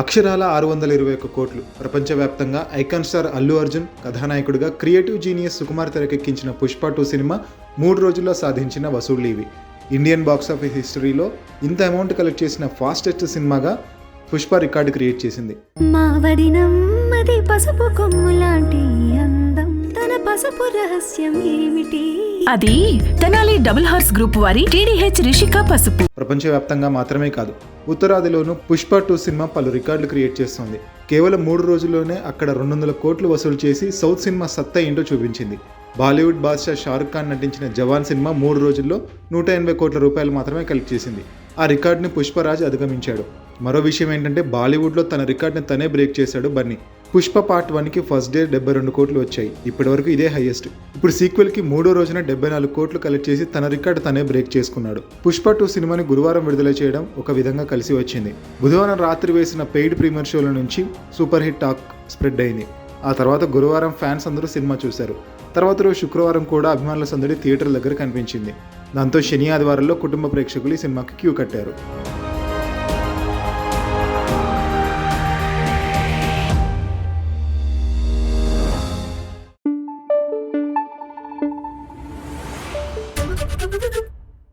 అక్షరాల 621 కోట్లు. ప్రపంచవ్యాప్తంగా ఐకాన్ స్టార్ అల్లు అర్జున్ కథానాయకుడిగా క్రియేటివ్ జీనియస్ సుకుమార్ తెరకెక్కించిన పుష్ప 2 సినిమా 3 రోజుల్లో సాధించిన వసూళ్లు ఇవి. ఇండియన్ బాక్సాఫీస్ హిస్టరీలో ఇంత అమౌంట్ కలెక్ట్ చేసిన ఫాస్టెస్ట్ సినిమాగా పుష్ప రికార్డు క్రియేట్ చేసింది. అది తెనాలి డబుల్ హార్స్ గ్రూప్ వారి టీడీహెచ్ రిషిక పసుపు. ప్రపంచవ్యాప్తంగా మాత్రమే కాదు, ఉత్తరాదిలోనూ పుష్ప 2 సినిమా పలు రికార్డులు క్రియేట్ చేస్తోంది. కేవలం 3 రోజుల్లోనే అక్కడ 200 కోట్లు వసూలు చేసి సౌత్ సినిమా సత్తా ఏంటో చూపించింది. బాలీవుడ్ బాద్షా షారుఖ్ ఖాన్ నటించిన జవాన్ సినిమా 3 రోజుల్లో 180 కోట్ల రూపాయలు మాత్రమే కలెక్ట్ చేసింది. ఆ రికార్డుని పుష్పరాజ్ అధిగమించాడు. మరో విషయం ఏంటంటే బాలీవుడ్లో తన రికార్డుని తనే బ్రేక్ చేశాడు బన్నీ. పుష్ప పార్ట్ 1కి ఫస్ట్ డే 72 కోట్లు వచ్చాయి. ఇప్పటివరకు ఇదే హైయెస్ట్. ఇప్పుడు సీక్వెల్కి 3వ రోజున 74 కోట్లు కలెక్ట్ చేసి తన రికార్డు తనే బ్రేక్ చేసుకున్నాడు. పుష్ప 2 సినిమాని గురువారం విడుదల చేయడం ఒక విధంగా కలిసి వచ్చింది. బుధవారం రాత్రి వేసిన పెయిడ్ ప్రీమియర్ షోల నుంచి సూపర్ హిట్ టాక్ స్ప్రెడ్ అయింది. ఆ తర్వాత గురువారం ఫ్యాన్స్ అందరూ సినిమా చూశారు. తర్వాత రోజు శుక్రవారం కూడా అభిమానుల సందడి థియేటర్ల దగ్గర కనిపించింది. దాంతో శని ఆదివారాల్లో కుటుంబ ప్రేక్షకులు ఈ సినిమాకి క్యూ కట్టారు.